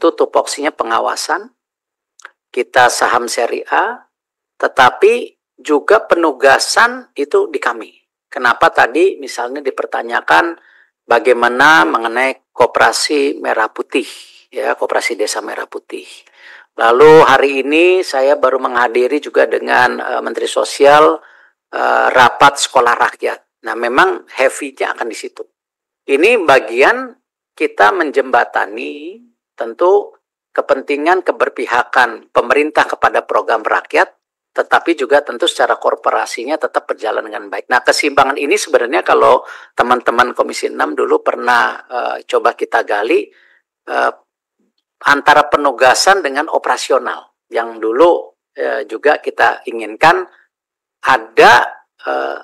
itu tupoksinya pengawasan, kita saham syariah, tetapi juga penugasan itu di kami. Kenapa tadi misalnya dipertanyakan bagaimana mengenai koperasi merah putih, ya, koperasi desa merah putih. Lalu hari ini saya baru menghadiri juga dengan Menteri Sosial rapat sekolah rakyat. Nah, memang heavy-nya akan di situ. Ini bagian kita menjembatani tentu kepentingan keberpihakan pemerintah kepada program rakyat, tetapi juga tentu secara korporasinya tetap berjalan dengan baik. Nah, keseimbangan ini sebenarnya kalau teman-teman Komisi 6 dulu pernah coba kita gali antara penugasan dengan operasional. Yang dulu juga kita inginkan ada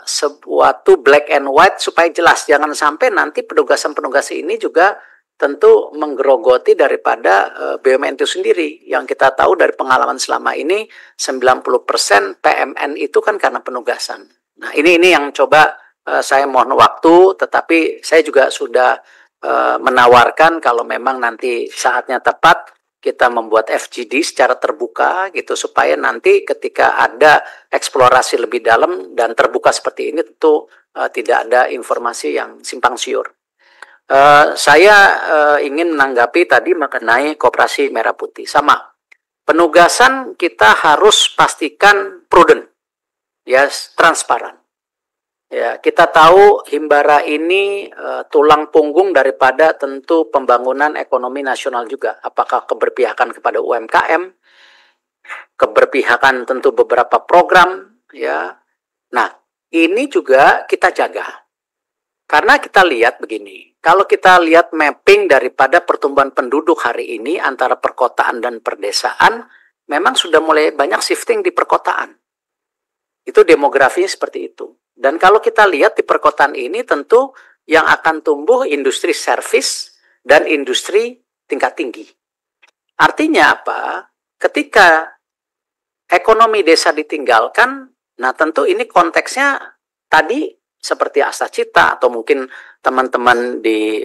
sesuatu black and white supaya jelas. Jangan sampai nanti penugasan-penugasan ini juga tentu menggerogoti daripada BUMN itu sendiri. Yang kita tahu dari pengalaman selama ini 90% PMN itu kan karena penugasan. Nah, ini yang coba saya mohon waktu, tetapi saya juga sudah menawarkan kalau memang nanti saatnya tepat kita membuat FGD secara terbuka gitu, supaya nanti ketika ada eksplorasi lebih dalam dan terbuka seperti ini tentu tidak ada informasi yang simpang siur. Saya ingin menanggapi tadi mengenai koperasi merah putih. Sama, penugasan kita harus pastikan prudent, ya, transparan. Ya, kita tahu Himbara ini tulang punggung daripada tentu pembangunan ekonomi nasional juga. Apakah keberpihakan kepada UMKM, keberpihakan tentu beberapa program, ya. Nah, ini juga kita jaga. Karena kita lihat begini, kalau kita lihat mapping daripada pertumbuhan penduduk hari ini antara perkotaan dan perdesaan, memang sudah mulai banyak shifting di perkotaan. Itu demografinya seperti itu. Dan kalau kita lihat di perkotaan ini tentu yang akan tumbuh industri service dan industri tingkat tinggi. Artinya apa? Ketika ekonomi desa ditinggalkan, nah tentu ini konteksnya tadi seperti Astacita atau mungkin teman-teman di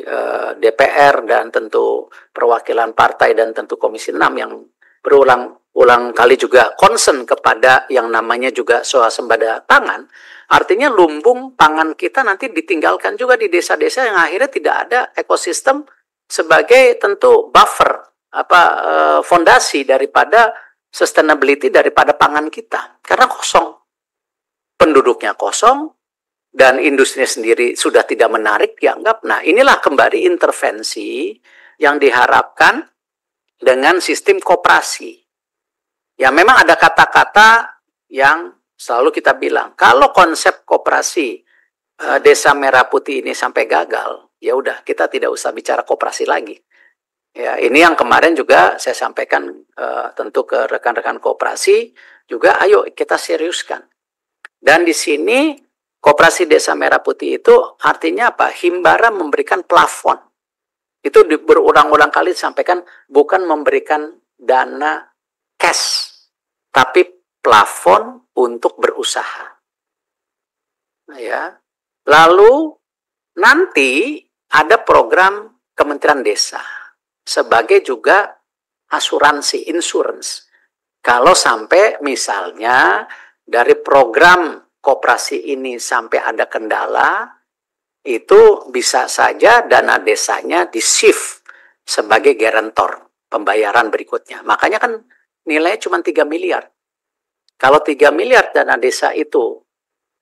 DPR dan tentu perwakilan partai dan tentu Komisi 6 yang berulang kali juga concern kepada yang namanya juga swasembada pangan. Artinya lumbung pangan kita nanti ditinggalkan juga di desa-desa yang akhirnya tidak ada ekosistem sebagai tentu buffer fondasi daripada sustainability daripada pangan kita. Karena kosong. Penduduknya kosong dan industrinya sendiri sudah tidak menarik dianggap. Nah, inilah kembali intervensi yang diharapkan dengan sistem koperasi. Ya, memang ada kata-kata yang selalu kita bilang, kalau konsep koperasi Desa Merah Putih ini sampai gagal, ya udah kita tidak usah bicara koperasi lagi. Ya, ini yang kemarin juga saya sampaikan tentu ke rekan-rekan koperasi juga, ayo kita seriuskan. Dan di sini koperasi Desa Merah Putih itu artinya apa? Himbara memberikan plafon. Itu berulang-ulang kali disampaikan, bukan memberikan dana cash, tapi plafon untuk berusaha. Nah, ya. Lalu nanti ada program Kementerian Desa sebagai juga asuransi, insurance. Kalau sampai misalnya dari program koperasi ini sampai ada kendala, itu bisa saja dana desanya di-shift sebagai guarantor pembayaran berikutnya. Makanya kan nilainya cuma 3 miliar. Kalau 3 miliar dana desa itu,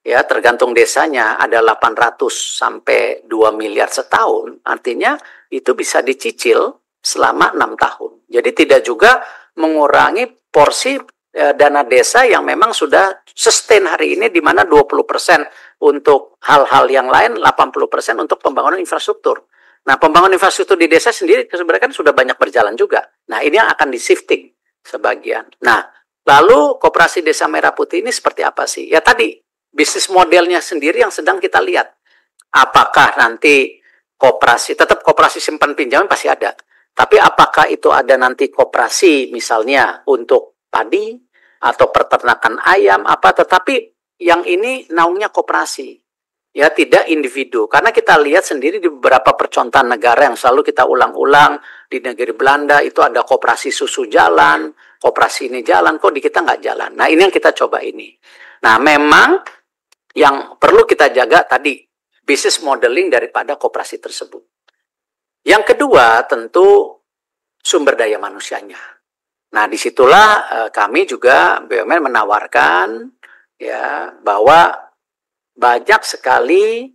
ya tergantung desanya ada 800 sampai 2 miliar setahun, artinya itu bisa dicicil selama 6 tahun. Jadi tidak juga mengurangi porsi dana desa yang memang sudah sustain hari ini, di mana 20% untuk hal-hal yang lain, 80% untuk pembangunan infrastruktur. Nah, pembangunan infrastruktur di desa sendiri sebenarnya kan sudah banyak berjalan juga. Nah, ini yang akan di-shifting sebagian. Nah, lalu koperasi Desa Merah Putih ini seperti apa sih? Ya tadi, bisnis modelnya sendiri yang sedang kita lihat. Apakah nanti koperasi, tetap koperasi simpan pinjaman pasti ada. Tapi apakah itu ada nanti koperasi misalnya untuk padi atau peternakan ayam, tetapi yang ini naungnya koperasi. ya, tidak individu. Karena kita lihat sendiri di beberapa percontohan negara yang selalu kita ulang-ulang, di negeri Belanda itu ada koperasi susu jalan, koperasi ini jalan, kok di kita nggak jalan. Nah, ini yang kita coba ini. Nah, memang yang perlu kita jaga tadi, business modeling daripada koperasi tersebut. Yang kedua, tentu sumber daya manusianya. Nah, disitulah kami juga BUMN menawarkan ya bahwa banyak sekali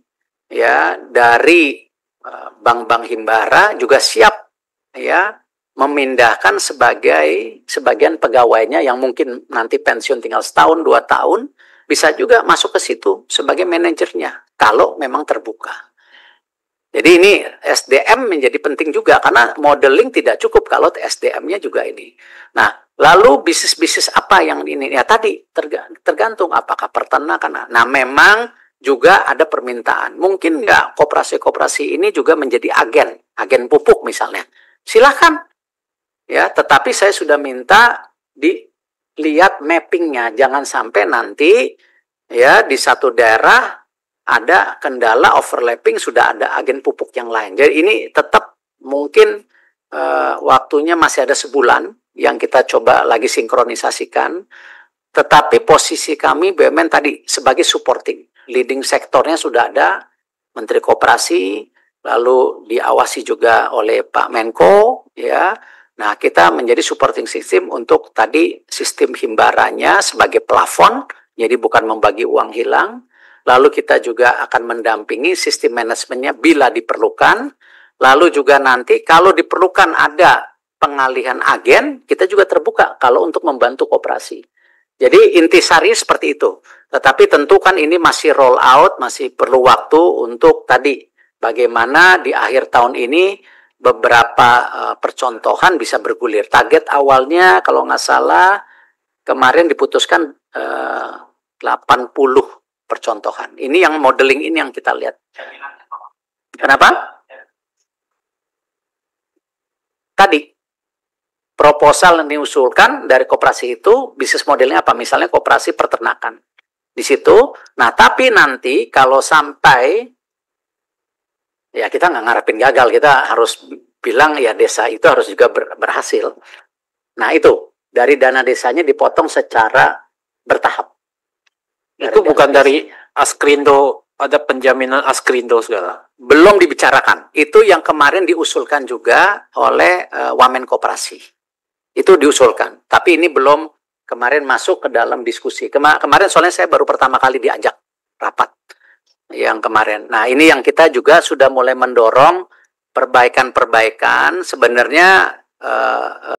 ya dari bank-bank himbara juga siap ya memindahkan sebagian pegawainya yang mungkin nanti pensiun tinggal setahun 2 tahun, bisa juga masuk ke situ sebagai manajernya kalau memang terbuka. Jadi ini SDM menjadi penting juga karena modeling tidak cukup kalau SDM-nya juga ini. Nah, lalu bisnis-bisnis apa yang ini? Ya tadi tergantung apakah peternakan. Nah, memang juga ada permintaan. Mungkin nggak koperasi-koperasi ini juga menjadi agen pupuk misalnya. Silahkan. Ya, tetapi saya sudah minta dilihat mappingnya. Jangan sampai nanti ya di satu daerah ada kendala overlapping, sudah ada agen pupuk yang lain. Jadi ini tetap mungkin waktunya masih ada sebulan yang kita coba lagi sinkronisasikan. Tetapi posisi kami BUMN tadi sebagai supporting. Leading sektornya sudah ada, Menteri Koperasi, lalu diawasi juga oleh Pak Menko. Ya. Nah, kita menjadi supporting system untuk tadi sistem himbaranya sebagai plafon, jadi bukan membagi uang hilang. Lalu kita juga akan mendampingi sistem manajemennya bila diperlukan. Lalu juga nanti kalau diperlukan ada pengalihan agen, kita juga terbuka kalau untuk membantu koperasi. Jadi intisari seperti itu. Tetapi tentu kan ini masih roll out, masih perlu waktu untuk tadi bagaimana di akhir tahun ini beberapa percontohan bisa bergulir. Target awalnya kalau nggak salah kemarin diputuskan 80 percontohan. Ini yang modeling ini yang kita lihat. Kenapa? Tadi proposal yang diusulkan dari koperasi itu bisnis modelnya apa? Misalnya koperasi peternakan. Di situ. Nah, tapi nanti kalau sampai ya kita nggak ngarepin gagal, kita harus bilang ya desa itu harus juga berhasil. Nah, itu dari dana desanya dipotong secara bertahap. Itu bukan dari Askrindo, ada penjaminan Askrindo segala? Belum dibicarakan. Itu yang kemarin diusulkan juga oleh Wamen Koperasi. Itu diusulkan. Tapi ini belum kemarin masuk ke dalam diskusi. Kemarin soalnya saya baru pertama kali diajak rapat. Yang kemarin. Nah, ini yang kita juga sudah mulai mendorong perbaikan-perbaikan. Sebenarnya